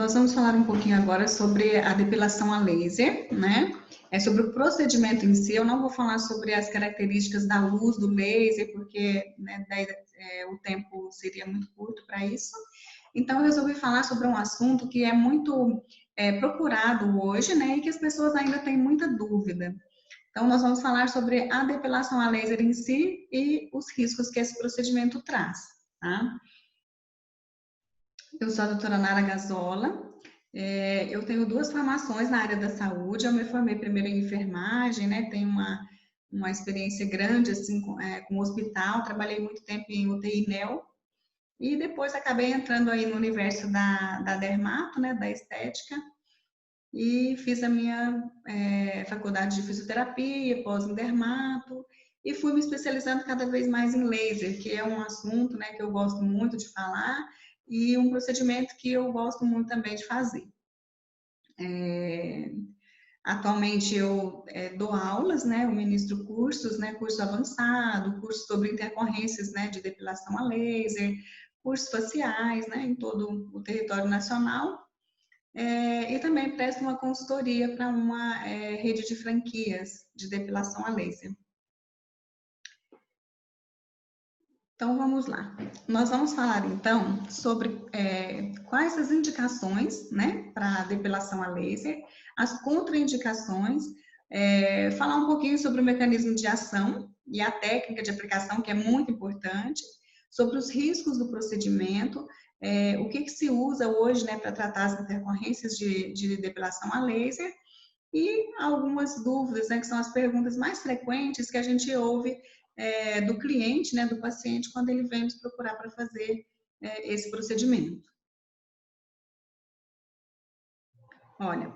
Nós vamos falar um pouquinho agora sobre a depilação a laser, né? É sobre o procedimento em si. Eu não vou falar sobre as características da luz do laser, porque né, daí, o tempo seria muito curto para isso. Então, eu resolvi falar sobre um assunto que é muito procurado hoje, né? E que as pessoas ainda têm muita dúvida. Então, nós vamos falar sobre a depilação a laser em si e os riscos que esse procedimento traz, tá? Eu sou a doutora Nara Gazola. Eu tenho duas formações na área da saúde. Eu me formei primeiro em enfermagem, né? Tenho uma experiência grande assim com o hospital. Trabalhei muito tempo em UTI neo e depois acabei entrando aí no universo da dermato, né? Da estética e fiz a minha faculdade de fisioterapia, pós em dermato e fui me especializando cada vez mais em laser, que é um assunto, né? Que eu gosto muito de falar e um procedimento que eu gosto muito também de fazer. É, atualmente eu dou aulas, né? Eu ministro cursos, né? Curso avançado, curso sobre intercorrências, né? De depilação a laser, cursos faciais, né? Em todo o território nacional. E também presto uma consultoria para uma rede de franquias de depilação a laser. Então vamos lá. Nós vamos falar então sobre quais as indicações, né, para depilação a laser, as contraindicações, falar um pouquinho sobre o mecanismo de ação e a técnica de aplicação, que é muito importante, sobre os riscos do procedimento, o que se usa hoje, né, para tratar as intercorrências de depilação a laser e algumas dúvidas, né, que são as perguntas mais frequentes que a gente ouve do cliente, né, do paciente, quando ele vem nos procurar para fazer esse procedimento. Olha,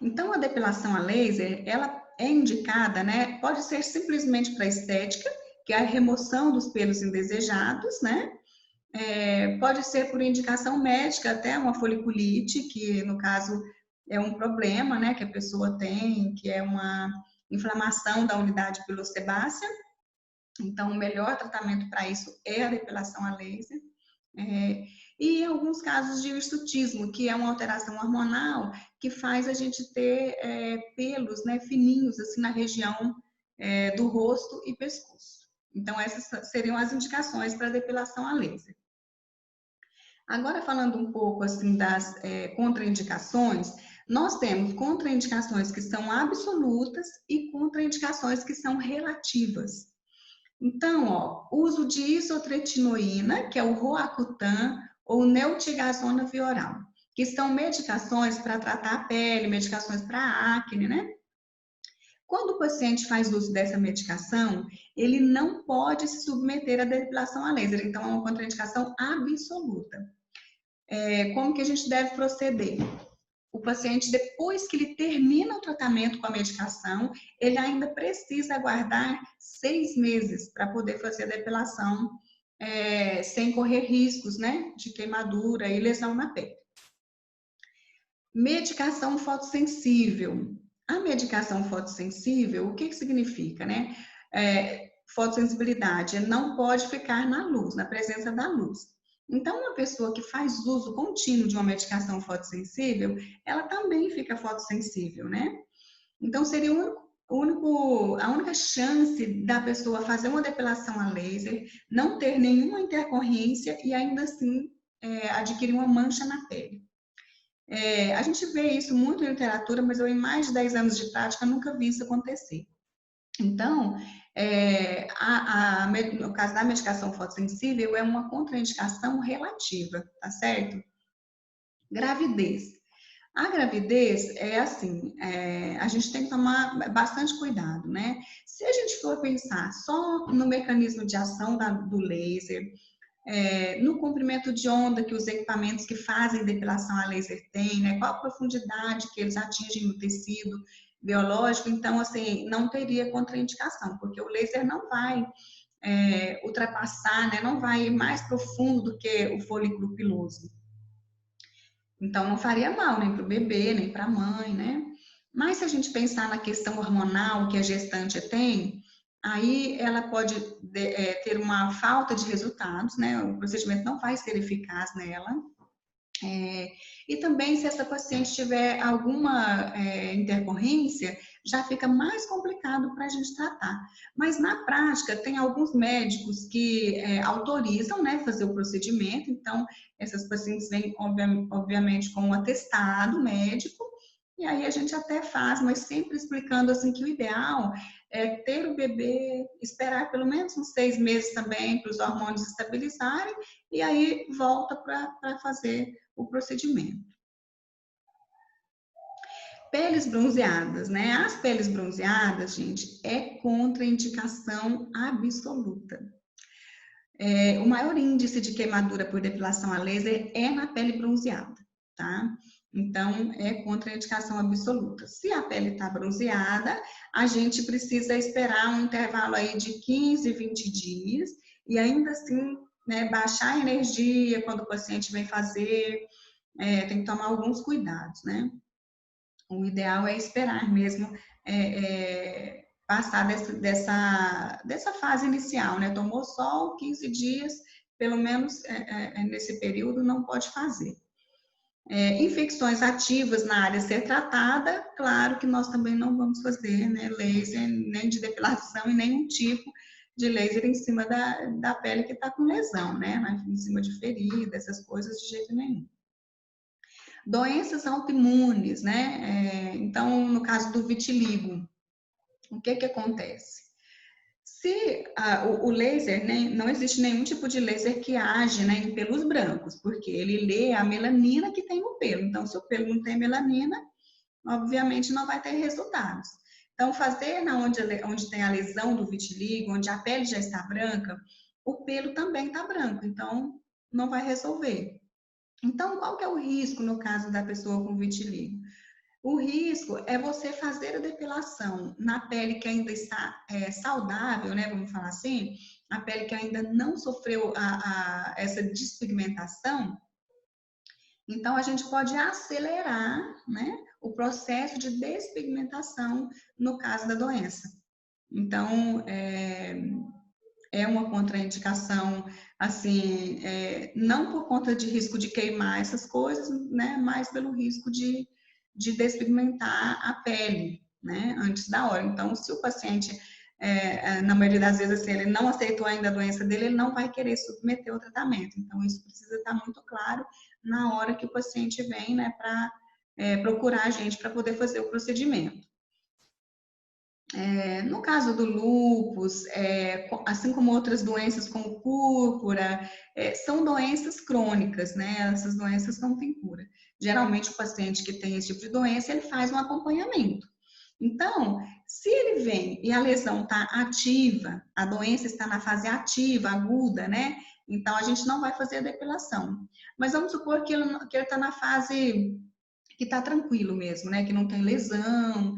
então a depilação a laser, ela é indicada, né, pode ser simplesmente para estética, que é a remoção dos pelos indesejados, né, pode ser por indicação médica, até uma foliculite, que no caso é um problema, né, que a pessoa tem, que é uma inflamação da unidade pilosebácea. Então, o melhor tratamento para isso é a depilação a laser. E em alguns casos de hirsutismo, que é uma alteração hormonal que faz a gente ter pelos, né, fininhos assim na região do rosto e pescoço. Então, essas seriam as indicações para depilação a laser. Agora, falando um pouco assim das contraindicações, nós temos contraindicações que são absolutas e contraindicações que são relativas. Então, ó, uso de isotretinoína, que é o Roacutan, ou neutigazona via oral, que são medicações para tratar a pele, medicações para acne, né? Quando o paciente faz uso dessa medicação, ele não pode se submeter à depilação a laser, então é uma contraindicação absoluta. Como que a gente deve proceder? O paciente, depois que ele termina o tratamento com a medicação, ele ainda precisa aguardar 6 meses para poder fazer a depilação sem correr riscos, né, de queimadura e lesão na pele. Medicação fotossensível. A medicação fotossensível, o que significa, né? Fotossensibilidade não pode ficar na luz, na presença da luz. Então, uma pessoa que faz uso contínuo de uma medicação fotossensível, ela também fica fotossensível, né? Então, seria a única chance da pessoa fazer uma depilação a laser, não ter nenhuma intercorrência e ainda assim adquirir uma mancha na pele. A gente vê isso muito em literatura, mas eu em mais de 10 anos de prática nunca vi isso acontecer. Então, no caso da medicação fotossensível, é uma contraindicação relativa, tá certo? Gravidez. A gravidez é assim, a gente tem que tomar bastante cuidado, né? Se a gente for pensar só no mecanismo de ação do laser, no comprimento de onda que os equipamentos que fazem depilação a laser têm, né? Qual a profundidade que eles atingem no tecido biológico, então, assim, não teria contraindicação, porque o laser não vai ultrapassar, né? Não vai ir mais profundo do que o folículo piloso. Então, não faria mal nem para o bebê, nem para a mãe, né? Mas se a gente pensar na questão hormonal que a gestante tem, aí ela pode ter uma falta de resultados, né? O procedimento não vai ser eficaz nela. E também, se essa paciente tiver alguma intercorrência, já fica mais complicado para a gente tratar. Mas, na prática, tem alguns médicos que autorizam, né, fazer o procedimento. Então, essas pacientes vêm, obviamente, com um atestado médico, e aí a gente até faz, mas sempre explicando assim que o ideal é ter o bebê, esperar pelo menos uns 6 meses também para os hormônios estabilizarem, e aí volta para fazer o procedimento. Peles bronzeadas, né? As peles bronzeadas, gente, é contraindicação absoluta. O maior índice de queimadura por depilação a laser é na pele bronzeada, tá? Então, é contraindicação absoluta. Se a pele está bronzeada, a gente precisa esperar um intervalo aí de 15, 20 dias e ainda assim, né, baixar a energia quando o paciente vem fazer, tem que tomar alguns cuidados, né? O ideal é esperar mesmo passar dessa fase inicial, né? Tomou sol, 15 dias, pelo menos nesse período, não pode fazer. Infecções ativas na área a ser tratada, claro que nós também não vamos fazer, né, laser, nem de depilação e nenhum tipo de laser em cima da pele que está com lesão, né? Em cima de ferida, essas coisas de jeito nenhum. Doenças autoimunes, né? Então, no caso do vitiligo, o que acontece? Se o laser, né, não existe nenhum tipo de laser que age, né, em pelos brancos, porque ele lê a melanina que tem no pelo. Então, se o pelo não tem melanina, obviamente não vai ter resultados. Então, fazer onde tem a lesão do vitiligo, onde a pele já está branca, o pelo também está branco, então não vai resolver. Então, qual que é o risco no caso da pessoa com vitiligo? O risco é você fazer a depilação na pele que ainda está saudável, né? Vamos falar assim, a pele que ainda não sofreu essa despigmentação. Então, a gente pode acelerar, né, o processo de despigmentação no caso da doença. Então, é uma contraindicação, assim, não por conta de risco de queimar essas coisas, né, mas pelo risco de despigmentar a pele, né, antes da hora. Então, se o paciente, na maioria das vezes, assim, ele não aceitou ainda a doença dele, ele não vai querer submeter ao tratamento. Então, isso precisa estar muito claro na hora que o paciente vem, né, para procurar a gente para poder fazer o procedimento. No caso do lúpus, assim como outras doenças como púrpura, são doenças crônicas, né? Essas doenças não têm cura. Geralmente o paciente que tem esse tipo de doença, ele faz um acompanhamento. Então, se ele vem e a lesão está ativa, a doença está na fase ativa, aguda, né? Então a gente não vai fazer a depilação. Mas vamos supor que ele está na fase que está tranquilo mesmo, né? Que não tem lesão.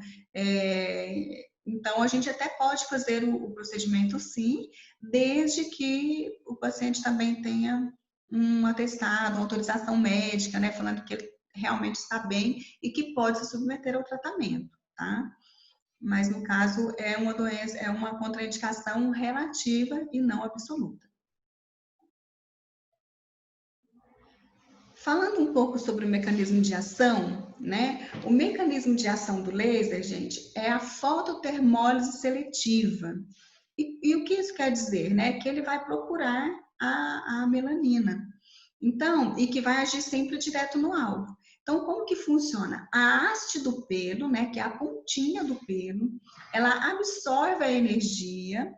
Então, a gente até pode fazer o procedimento sim, desde que o paciente também tenha um atestado, uma autorização médica, né? Falando que ele realmente está bem e que pode se submeter ao tratamento, tá? Mas no caso é uma doença, é uma contraindicação relativa e não absoluta. Falando um pouco sobre o mecanismo de ação, né? O mecanismo de ação do laser, gente, é a fototermólise seletiva. E o que isso quer dizer, né? Que ele vai procurar a melanina. Então, e que vai agir sempre direto no alvo. Então, como que funciona? A haste do pelo, né, que é a pontinha do pelo, ela absorve a energia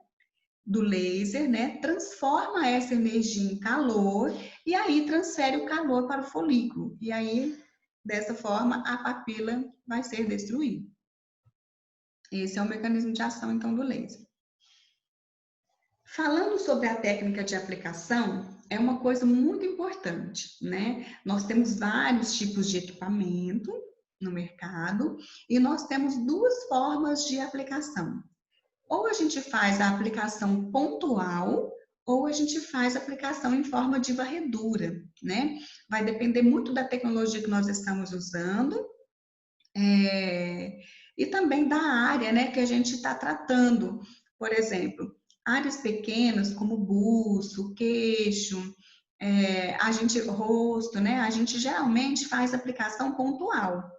do laser, né, transforma essa energia em calor e aí transfere o calor para o folículo. E aí, dessa forma, a papila vai ser destruída. Esse é o mecanismo de ação, então, do laser. Falando sobre a técnica de aplicação, é uma coisa muito importante, né? Nós temos vários tipos de equipamento no mercado e nós temos duas formas de aplicação. Ou a gente faz a aplicação pontual, ou a gente faz a aplicação em forma de varredura, né? Vai depender muito da tecnologia que nós estamos usando e também da área, né, que a gente está tratando. Por exemplo, áreas pequenas como o buço, o queixo, rosto, né? A gente geralmente faz aplicação pontual.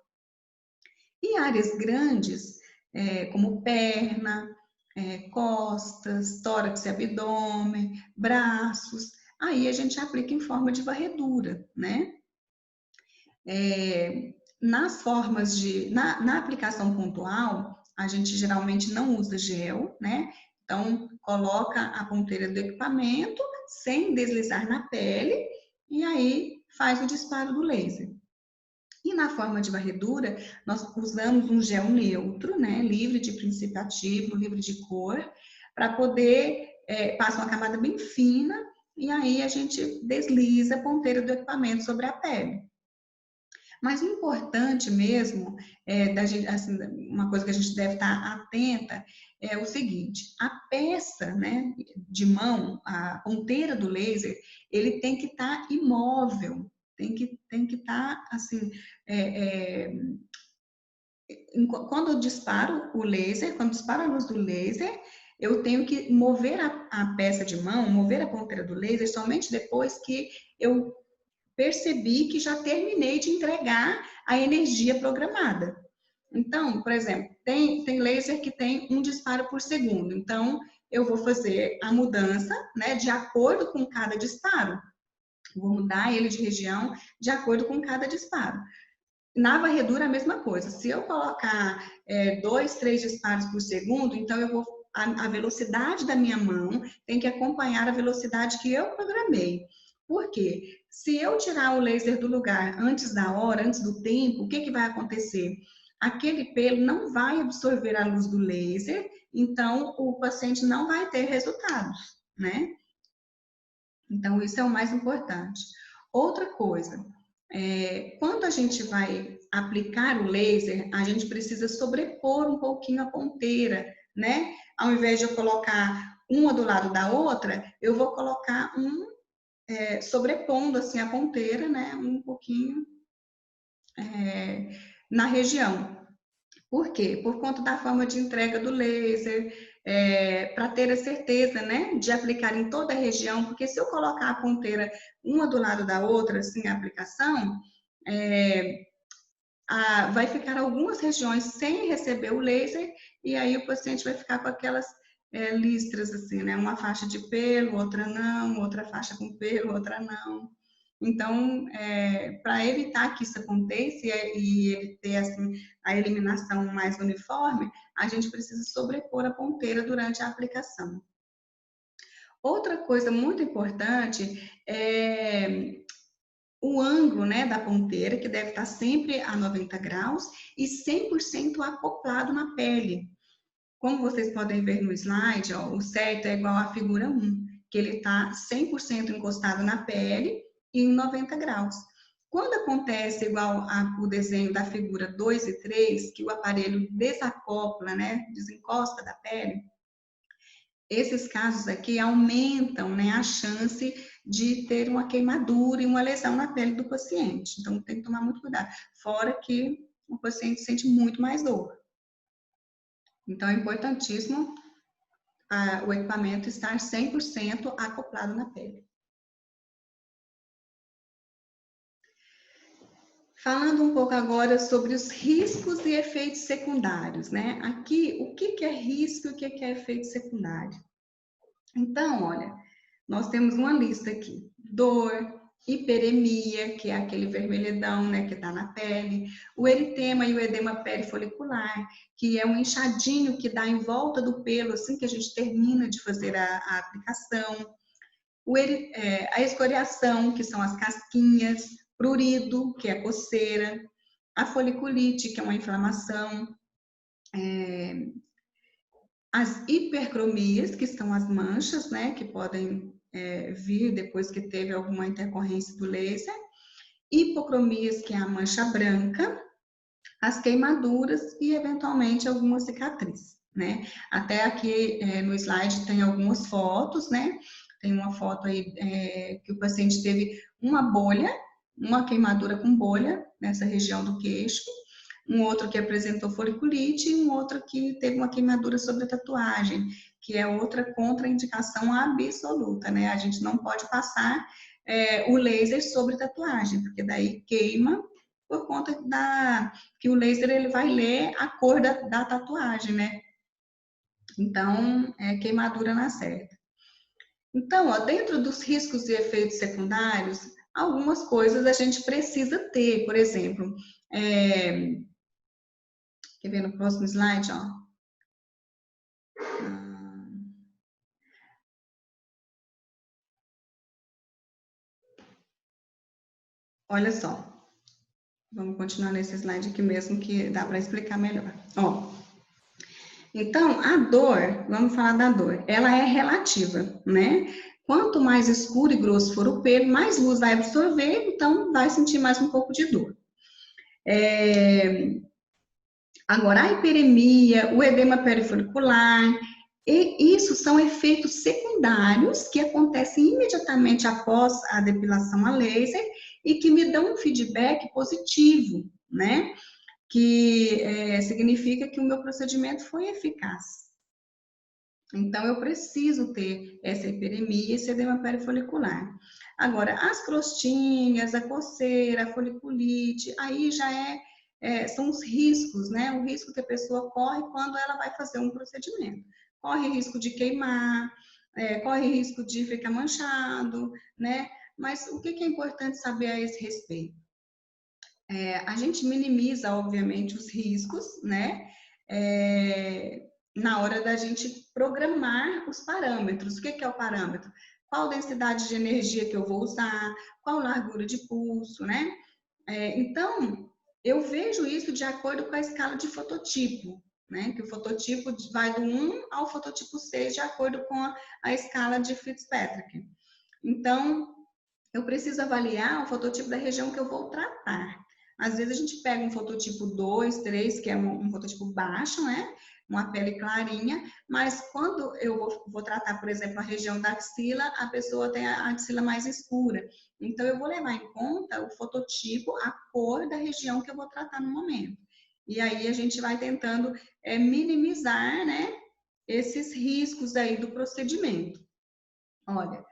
E áreas grandes, como perna, costas, tórax e abdômen, braços, aí a gente aplica em forma de varredura, né? Nas formas na aplicação pontual, a gente geralmente não usa gel, né? Então, coloca a ponteira do equipamento sem deslizar na pele e aí faz o disparo do laser. E na forma de varredura, nós usamos um gel neutro, né? Livre de princípio ativo, livre de cor, para poder passar uma camada bem fina e aí a gente desliza a ponteira do equipamento sobre a pele. Mas o importante mesmo, assim, uma coisa que a gente deve estar atenta, é o seguinte: a peça, né, de mão, a ponteira do laser, ele tem que estar imóvel, tem que estar assim. Quando eu disparo o laser, quando disparo a luz do laser, eu tenho que mover a peça de mão, mover a ponteira do laser somente depois que eu percebi que já terminei de entregar a energia programada. Então, por exemplo, tem laser que tem um disparo por segundo. Então, eu vou fazer a mudança, né, de acordo com cada disparo. Vou mudar ele de região de acordo com cada disparo. Na varredura, a mesma coisa. Se eu colocar 2, 3 disparos por segundo, então a velocidade da minha mão tem que acompanhar a velocidade que eu programei. Por quê? Se eu tirar o laser do lugar antes da hora, antes do tempo, o que vai acontecer? Aquele pelo não vai absorver a luz do laser, então o paciente não vai ter resultados, né? Então, isso é o mais importante. Outra coisa, quando a gente vai aplicar o laser, a gente precisa sobrepor um pouquinho a ponteira, né? Ao invés de eu colocar uma do lado da outra, eu vou colocar sobrepondo assim a ponteira, né? Um pouquinho na região. Por quê? Por conta da forma de entrega do laser, para ter a certeza, né, de aplicar em toda a região, porque se eu colocar a ponteira uma do lado da outra, assim, a aplicação, vai ficar algumas regiões sem receber o laser, e aí o paciente vai ficar com aquelas listras, assim, né, uma faixa de pelo, outra não, outra faixa com pelo, outra não. Então, para evitar que isso aconteça e ele ter assim, a eliminação mais uniforme, a gente precisa sobrepor a ponteira durante a aplicação. Outra coisa muito importante é o ângulo, né, da ponteira, que deve estar sempre a 90 graus e 100% acoplado na pele. Como vocês podem ver no slide, ó, o certo é igual à figura 1, que ele está 100% encostado na pele e em 90 graus. Quando acontece igual o desenho da figura 2 e 3, que o aparelho desacopla, né, desencosta da pele, esses casos aqui aumentam, né, a chance de ter uma queimadura e uma lesão na pele do paciente. Então, tem que tomar muito cuidado. Fora que o paciente sente muito mais dor. Então, é importantíssimo o equipamento estar 100% acoplado na pele. Falando um pouco agora sobre os riscos e efeitos secundários, né? Aqui, o que é risco e o que é efeito secundário? Então, olha, nós temos uma lista aqui: dor, hiperemia, que é aquele vermelhidão, né, que está na pele, o eritema e o edema perifolicular, que é um inchadinho que dá em volta do pelo assim que a gente termina de fazer a aplicação, a escoriação, que são as casquinhas, prurido, que é coceira, a foliculite, que é uma inflamação, as hipercromias, que são as manchas, né, que podem vir depois que teve alguma intercorrência do laser, hipocromias, que é a mancha branca, as queimaduras e, eventualmente, alguma cicatriz, né? Até aqui no slide tem algumas fotos, né? Tem uma foto aí que o paciente teve uma bolha, uma queimadura com bolha nessa região do queixo, um outro que apresentou foliculite e um outro que teve uma queimadura sobre a tatuagem, que é outra contraindicação absoluta, né? A gente não pode passar o laser sobre tatuagem, porque daí queima por conta que o laser ele vai ler a cor da tatuagem, né? Então, é queimadura na certa. Então, ó, dentro dos riscos e efeitos secundários, algumas coisas a gente precisa ter. Por exemplo, quer ver no próximo slide, ó? Olha só. Vamos continuar nesse slide aqui mesmo, que dá para explicar melhor. Ó, então, a dor, vamos falar da dor, ela é relativa, né? Quanto mais escuro e grosso for o pelo, mais luz vai absorver, então vai sentir mais um pouco de dor. Agora, a hiperemia, o edema perifolicular, e isso são efeitos secundários que acontecem imediatamente após a depilação a laser e que me dão um feedback positivo, né? Que significa que o meu procedimento foi eficaz. Então, eu preciso ter essa hiperemia, esse edema perifolicular. Agora, as crostinhas, a coceira, a foliculite, aí já são os riscos, né? O risco que a pessoa corre quando ela vai fazer um procedimento. Corre risco de queimar, corre risco de ficar manchado, né? Mas o que é importante saber a esse respeito? A gente minimiza, obviamente, os riscos, né? Na hora da gente programar os parâmetros. O que é o parâmetro? Qual densidade de energia que eu vou usar? Qual largura de pulso, né? Então, eu vejo isso de acordo com a escala de fototipo, né? Que o fototipo vai do 1 ao fototipo 6, de acordo com a escala de Fitzpatrick. Então, eu preciso avaliar o fototipo da região que eu vou tratar. Às vezes a gente pega um fototipo 2, 3, que é um fototipo baixo, né? Uma pele clarinha, mas quando eu vou tratar, por exemplo, a região da axila, a pessoa tem a axila mais escura. Então, eu vou levar em conta o fototipo, a cor da região que eu vou tratar no momento. E aí a gente vai tentando minimizar, né, esses riscos aí do procedimento. Olha,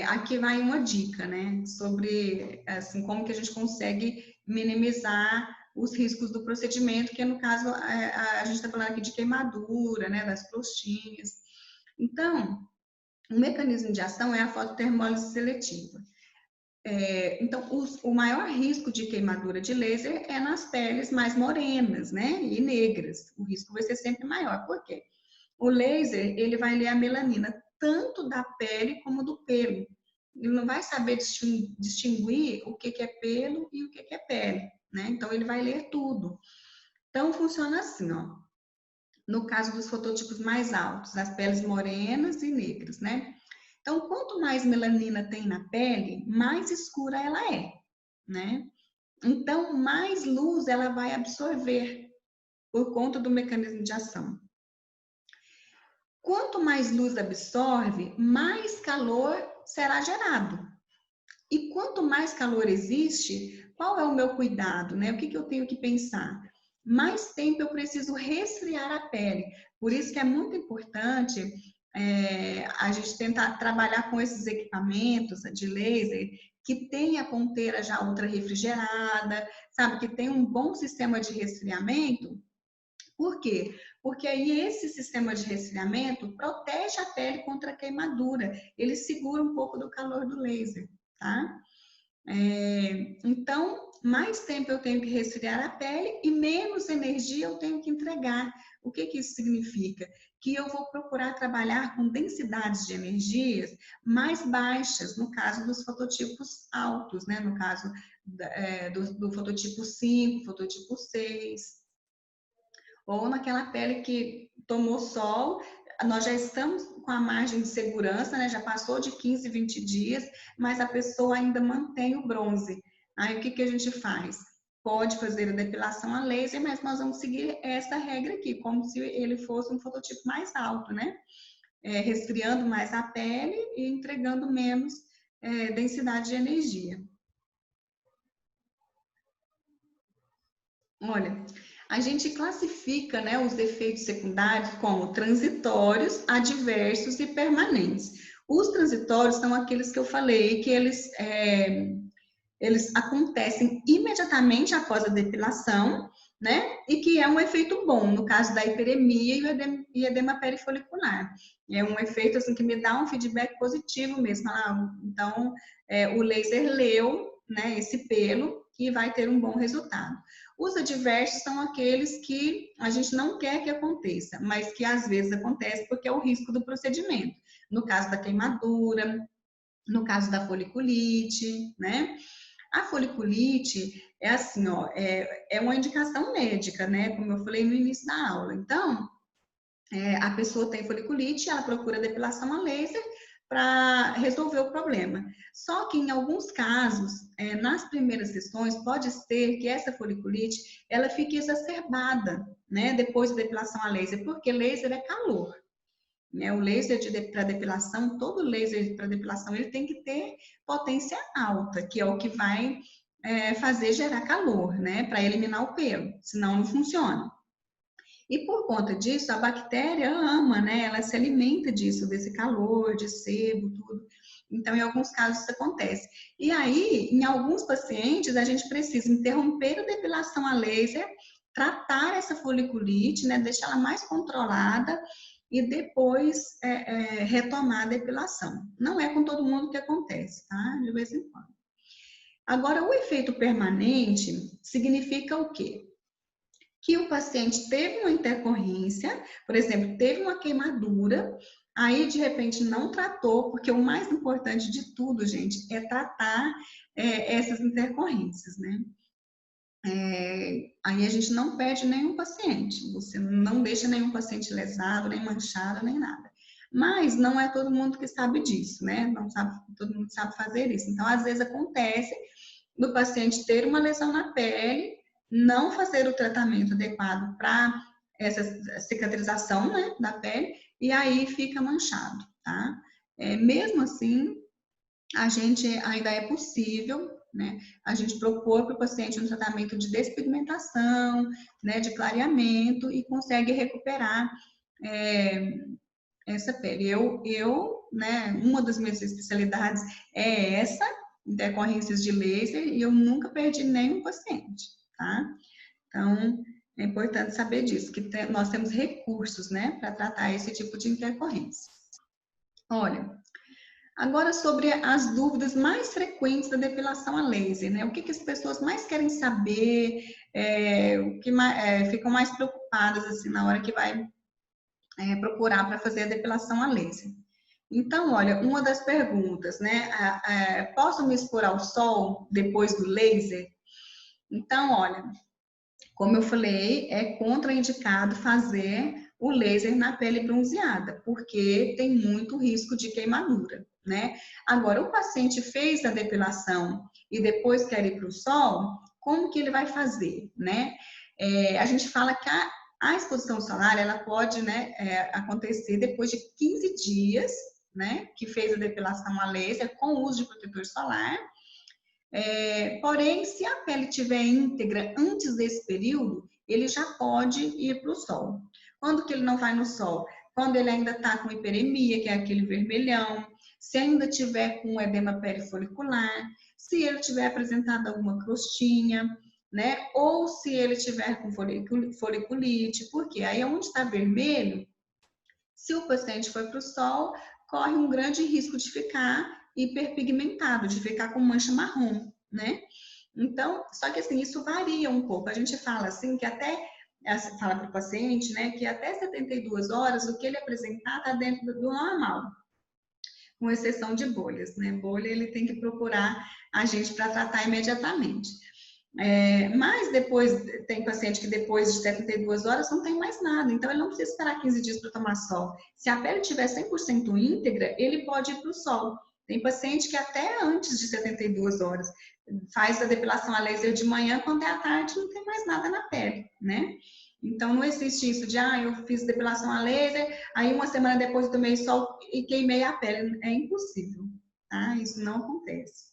aqui vai uma dica, né, sobre assim, como que a gente consegue minimizar os riscos do procedimento, que no caso a gente está falando aqui de queimadura, né, das crostinhas. Então, o mecanismo de ação é a fototermólise seletiva. Então, o maior risco de queimadura de laser é nas peles mais morenas, né, e negras. O risco vai ser sempre maior. Por quê? O laser, ele vai ler a melanina tanto da pele como do pelo. Ele não vai saber distinguir o que é pelo e o que é pele, né? Então, ele vai ler tudo. Então, funciona assim, ó. No caso dos fototipos mais altos, as peles morenas e negras, né? Então, quanto mais melanina tem na pele, mais escura ela é, né? Então, mais luz ela vai absorver por conta do mecanismo de ação. Quanto mais luz absorve, mais calor será gerado. E quanto mais calor existe, qual é o meu cuidado, né? O que eu tenho que pensar? Mais tempo eu preciso resfriar a pele. Por isso que é muito importante a gente tentar trabalhar com esses equipamentos de laser que tem a ponteira já ultra refrigerada, sabe? Que tem um bom sistema de resfriamento. Por quê? Porque aí esse sistema de resfriamento protege a pele contra a queimadura. Ele segura um pouco do calor do laser, tá? Então, mais tempo eu tenho que resfriar a pele e menos energia eu tenho que entregar. O que isso significa? Que eu vou procurar trabalhar com densidades de energias mais baixas, no caso dos fototipos altos, né? No caso do fototipo 5, fototipo 6. Ou naquela pele que tomou sol, nós já estamos com a margem de segurança, né? Já passou de 15, 20 dias, mas a pessoa ainda mantém o bronze. Aí o que a gente faz? Pode fazer a depilação a laser, mas nós vamos seguir essa regra aqui, como se ele fosse um fototipo mais alto, né? Resfriando mais a pele e entregando menos densidade de energia. Olha, a gente classifica, né, os efeitos secundários como transitórios, adversos e permanentes. Os transitórios são aqueles que eu falei, que eles acontecem imediatamente após a depilação, né? E que é um efeito bom, no caso da hiperemia e edema perifolicular. É um efeito assim que me dá um feedback positivo mesmo. Então, o laser leu, né, esse pelo e vai ter um bom resultado. Os adversos são aqueles que a gente não quer que aconteça, mas que às vezes acontece porque é o risco do procedimento. No caso da queimadura, no caso da foliculite, né? A foliculite é assim, ó, é uma indicação médica, né? Como eu falei no início da aula. Então, a pessoa tem foliculite, ela procura depilação a laser para resolver o problema. Só que em alguns casos, nas primeiras sessões, pode ser que essa foliculite ela fique exacerbada, né? Depois da depilação a laser, porque laser é calor. Né? O laser para depilação, todo laser para depilação, ele tem que ter potência alta, que é o que vai fazer gerar calor, né? Para eliminar o pelo, senão não funciona. E por conta disso, a bactéria ama, né? Ela se alimenta disso, desse calor, de sebo, tudo. Então, em alguns casos, isso acontece. E aí, em alguns pacientes, a gente precisa interromper a depilação a laser, tratar essa foliculite, né? Deixar ela mais controlada e depois retomar a depilação. Não é com todo mundo que acontece, tá? De vez em quando. Agora, o efeito permanente significa o quê? Que o paciente teve uma intercorrência, por exemplo, teve uma queimadura, aí de repente não tratou, porque o mais importante de tudo, gente, é tratar essas intercorrências, né? Aí a gente não perde nenhum paciente, você não deixa nenhum paciente lesado, nem manchado, nem nada. Mas não é todo mundo que sabe disso, né? Não sabe, todo mundo sabe fazer isso. Então, às vezes acontece do paciente ter uma lesão na pele, não fazer o tratamento adequado para essa cicatrização, né, da pele, e aí fica manchado, tá? Mesmo assim, a gente ainda é possível, né, a gente propor para o paciente um tratamento de despigmentação, né, de clareamento e consegue recuperar essa pele. Né, uma das minhas especialidades é essa, intercorrências de laser, e eu nunca perdi nenhum paciente, tá? Então, é importante saber disso, que nós temos recursos, né, para tratar esse tipo de intercorrência. Olha, agora sobre as dúvidas mais frequentes da depilação a laser, né? O que as pessoas mais querem saber, o que ficam mais preocupadas assim na hora que vai procurar para fazer a depilação a laser. Então, olha, uma das perguntas, né? Posso me expor ao sol depois do laser? Então, olha, como eu falei, é contraindicado fazer o laser na pele bronzeada, porque tem muito risco de queimadura, né? Agora, o paciente fez a depilação e depois quer ir para o sol, como que ele vai fazer, né? A gente fala que a exposição solar, ela pode, né, acontecer depois de 15 dias, né, que fez a depilação a laser com o uso de protetor solar. Porém, se a pele estiver íntegra antes desse período, ele já pode ir para o sol. Quando que ele não vai no sol? Quando ele ainda está com hiperemia, que é aquele vermelhão, se ainda tiver com edema perifolicular, se ele tiver apresentado alguma crostinha, né? Ou se ele tiver com foliculite, porque aí onde está vermelho, se o paciente for para o sol, corre um grande risco de ficar hiperpigmentado, de ficar com mancha marrom, né? Então, só que assim, isso varia um pouco. A gente fala assim que fala para o paciente, né, que até 72 horas o que ele apresentar está dentro do normal, com exceção de bolhas, né? Bolha ele tem que procurar a gente para tratar imediatamente. Mas depois, tem paciente que depois de 72 horas não tem mais nada, então ele não precisa esperar 15 dias para tomar sol. Se a pele estiver 100% íntegra, ele pode ir para o sol. Tem paciente que até antes de 72 horas faz a depilação a laser de manhã, quando é à tarde não tem mais nada na pele, né? Então não existe isso de, eu fiz depilação a laser, aí uma semana depois eu tomei sol e queimei a pele. É impossível, tá? Isso não acontece.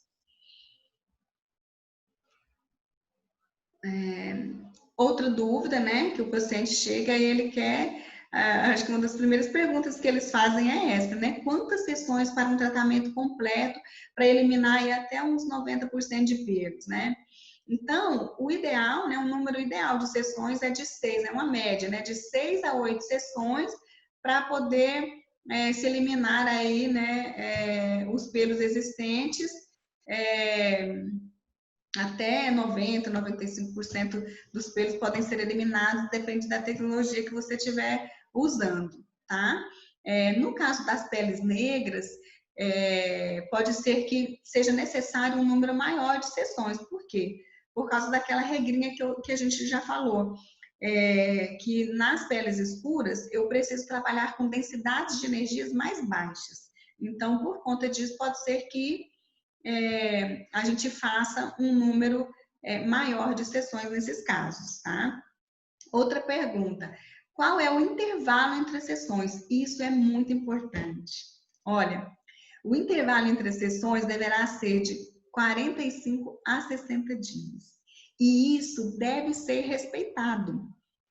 Outra dúvida, né, que o paciente chega e ele quer acho que uma das primeiras perguntas que eles fazem é essa, né? Quantas sessões para um tratamento completo para eliminar aí até uns 90% de pelos, né? Então, o ideal, né, o número ideal de sessões é de 6, é uma média, né, de 6 a 8 sessões para poder se eliminar aí, né, os pelos existentes, é, até 90, 95% dos pelos podem ser eliminados, depende da tecnologia que você estiver usando, tá? No caso das peles negras, pode ser que seja necessário um número maior de sessões. Por quê? Por causa daquela regrinha que a gente já falou. Que nas peles escuras eu preciso trabalhar com densidades de energias mais baixas. Então, por conta disso, pode ser que a gente faça um número maior de sessões nesses casos, tá? Outra pergunta: qual é o intervalo entre as sessões? Isso é muito importante. Olha, o intervalo entre as sessões deverá ser de 45 a 60 dias. E isso deve ser respeitado.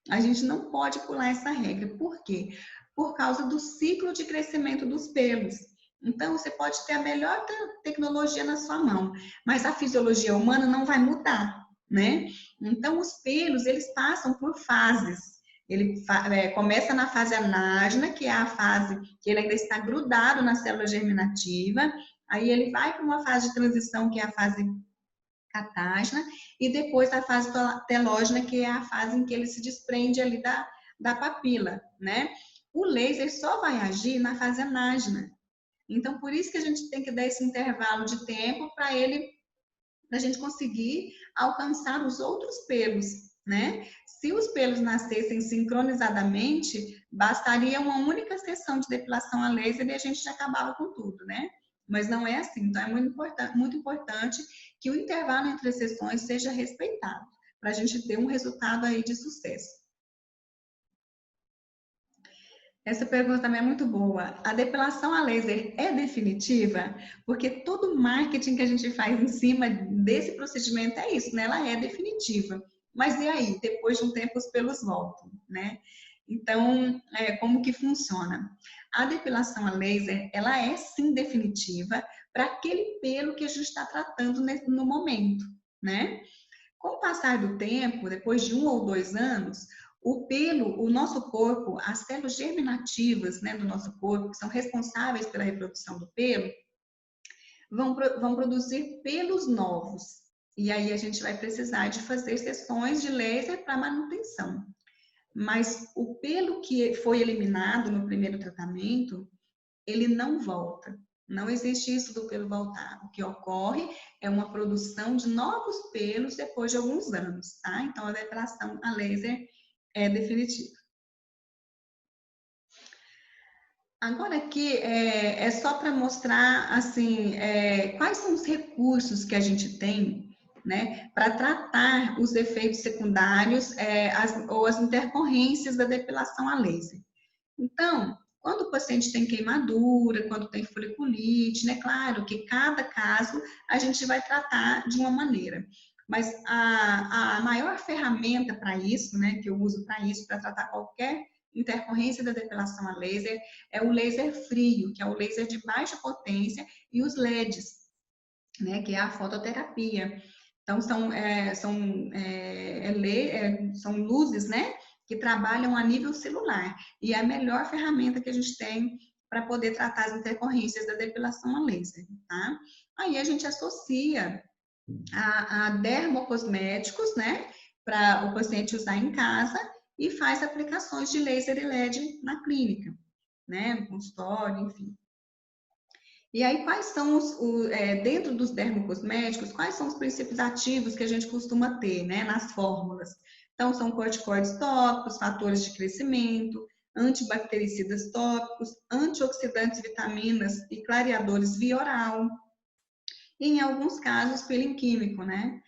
A gente não pode pular essa regra. Por quê? Por causa do ciclo de crescimento dos pelos. Então, você pode ter a melhor tecnologia na sua mão, mas a fisiologia humana não vai mudar, né? Então, os pelos, eles passam por fases. Ele começa na fase anágena, que é a fase que ele ainda está grudado na célula germinativa, aí ele vai para uma fase de transição, que é a fase catágena, e depois a fase telógena, que é a fase em que ele se desprende ali da papila, né? O laser só vai agir na fase anágena. Então, por isso que a gente tem que dar esse intervalo de tempo para a gente conseguir alcançar os outros pelos, né? Se os pelos nascessem sincronizadamente, bastaria uma única sessão de depilação a laser e a gente já acabava com tudo, né? Mas não é assim. Então, é muito importante que o intervalo entre as sessões seja respeitado, para a gente ter um resultado aí de sucesso. Essa pergunta também é muito boa. A depilação a laser é definitiva? Porque todo marketing que a gente faz em cima desse procedimento é isso, né? Ela é definitiva. Mas e aí? Depois de um tempo os pelos voltam, né? Então, como que funciona? A depilação a laser, ela é sim definitiva para aquele pelo que a gente está tratando no momento, né? Com o passar do tempo, depois de 1 ou 2 anos, o pelo, o nosso corpo, as células germinativas, né, do nosso corpo, que são responsáveis pela reprodução do pelo, vão produzir pelos novos. E aí a gente vai precisar de fazer sessões de laser para manutenção. Mas o pelo que foi eliminado no primeiro tratamento, ele não volta. Não existe isso do pelo voltar. O que ocorre é uma produção de novos pelos depois de alguns anos, tá? Então, a depilação a laser é definitiva. Agora aqui é só para mostrar, assim, quais são os recursos que a gente tem, né, para tratar os efeitos secundários ou as intercorrências da depilação a laser. Então, quando o paciente tem queimadura, quando tem foliculite, né? Claro que cada caso a gente vai tratar de uma maneira. Mas a maior ferramenta para isso, né, que eu uso para isso, para tratar qualquer intercorrência da depilação a laser, é o laser frio, que é o laser de baixa potência, e os LEDs, né, que é a fototerapia. Então, são luzes, né, que trabalham a nível celular. E é a melhor ferramenta que a gente tem para poder tratar as intercorrências da depilação a laser, tá? Aí a gente associa a dermocosméticos, né, para o paciente usar em casa e faz aplicações de laser e LED na clínica, né, no consultório, enfim. E aí, quais são dentro dos dermocosméticos, quais são os princípios ativos que a gente costuma ter, né, nas fórmulas? Então, são corticoides tópicos, fatores de crescimento, antibactericidas tópicos, antioxidantes, vitaminas e clareadores via oral. E, em alguns casos, peeling químico, né?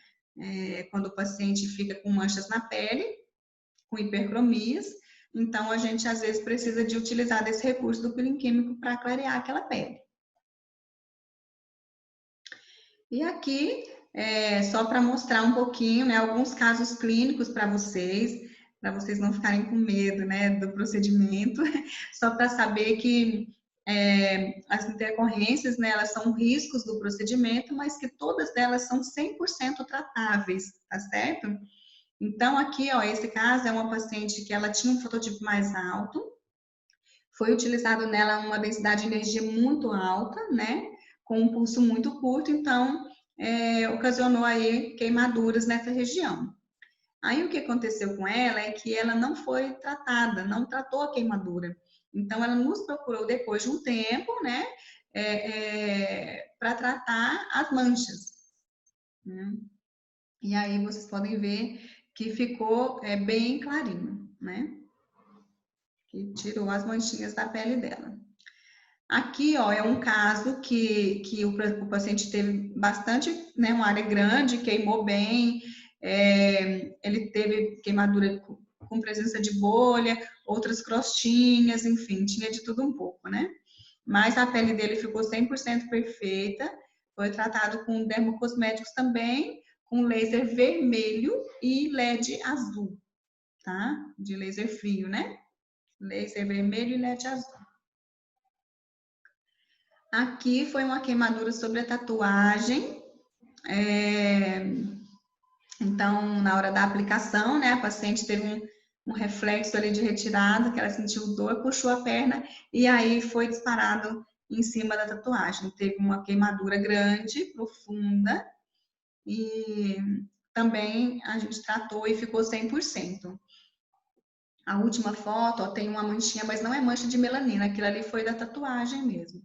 Quando o paciente fica com manchas na pele, com hipercromias, então a gente às vezes precisa de utilizar desse recurso do peeling químico para clarear aquela pele. E aqui, só para mostrar um pouquinho, né, alguns casos clínicos para vocês. para vocês não ficarem com medo, né, do procedimento, só para saber que as intercorrências, né, elas são riscos do procedimento, mas que todas elas são 100% tratáveis, tá certo? Então, aqui, ó, esse caso é uma paciente que ela tinha um fototipo mais alto, foi utilizado nela uma densidade de energia muito alta, né, com um pulso muito curto, então, ocasionou aí queimaduras nessa região. Aí o que aconteceu com ela é que ela não foi tratada, não tratou a queimadura. Então ela nos procurou depois de um tempo, né, para tratar as manchas. Né? E aí vocês podem ver que ficou bem clarinho, né? Que tirou as manchinhas da pele dela. Aqui, ó, é um caso que o paciente teve bastante, né, uma área grande, queimou bem, ele teve queimadura com presença de bolha, outras crostinhas, enfim, tinha de tudo um pouco, né? Mas a pele dele ficou 100% perfeita, foi tratado com dermocosméticos também, com laser vermelho e LED azul, tá? De laser frio, né? Laser vermelho e LED azul. Aqui foi uma queimadura sobre a tatuagem. Então, na hora da aplicação, né, a paciente teve um reflexo ali de retirada, que ela sentiu dor, puxou a perna e aí foi disparado em cima da tatuagem. Teve uma queimadura grande, profunda e também a gente tratou e ficou 100%. A última foto, ó, tem uma manchinha, mas não é mancha de melanina, aquilo ali foi da tatuagem mesmo.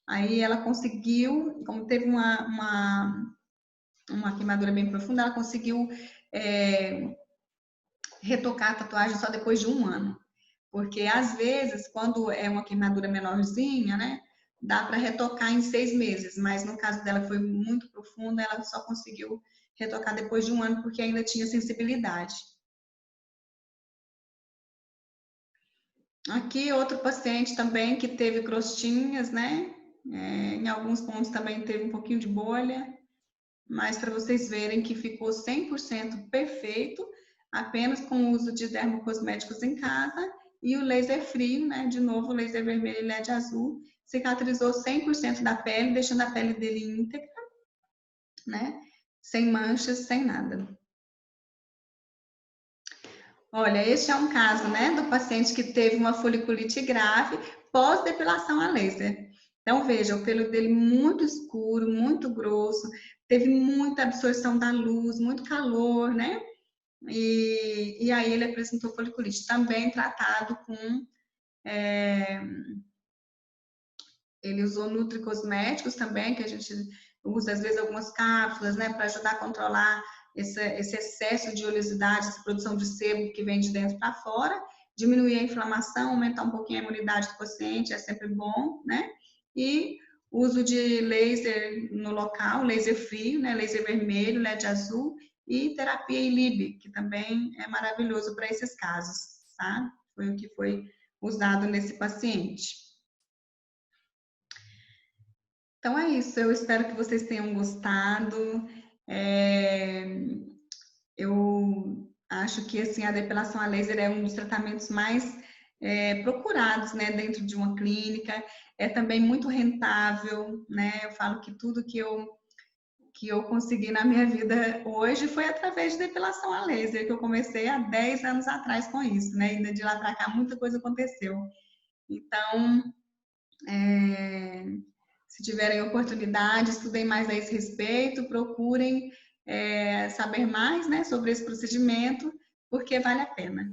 Aí ela conseguiu, como teve uma queimadura bem profunda, ela conseguiu retocar a tatuagem só depois de 1 ano. Porque às vezes, quando é uma queimadura menorzinha, né, dá para retocar em 6 meses, mas no caso dela foi muito profunda, ela só conseguiu retocar depois de 1 ano porque ainda tinha sensibilidade. Aqui outro paciente também que teve crostinhas, né? Em alguns pontos também teve um pouquinho de bolha, mas para vocês verem que ficou 100% perfeito, apenas com o uso de dermocosméticos em casa e o laser frio, né? De novo, o laser vermelho e LED azul, cicatrizou 100% da pele, deixando a pele dele íntegra, né? Sem manchas, sem nada. Olha, este é um caso, né, do paciente que teve uma foliculite grave pós-depilação a laser. Então, veja, o pelo dele muito escuro, muito grosso, teve muita absorção da luz, muito calor, né? E aí ele apresentou foliculite, também tratado com... ele usou nutricosméticos também, que a gente usa às vezes algumas cápsulas, né, para ajudar a controlar esse excesso de oleosidade, essa produção de sebo que vem de dentro para fora, diminuir a inflamação, aumentar um pouquinho a imunidade do paciente, é sempre bom, né? E uso de laser no local, laser frio, né, laser vermelho, LED azul e terapia ILIB, que também é maravilhoso para esses casos, tá? Foi o que foi usado nesse paciente. Então é isso, eu espero que vocês tenham gostado. Eu acho que assim, a depilação a laser é um dos tratamentos mais procurados, né, dentro de uma clínica. É também muito rentável, né? Eu falo que tudo que eu consegui na minha vida hoje foi através de depilação a laser, que eu comecei há 10 anos atrás com isso, né? E de lá para cá muita coisa aconteceu. Então, se tiverem oportunidade, estudem mais a esse respeito, procurem saber mais, né, sobre esse procedimento, porque vale a pena.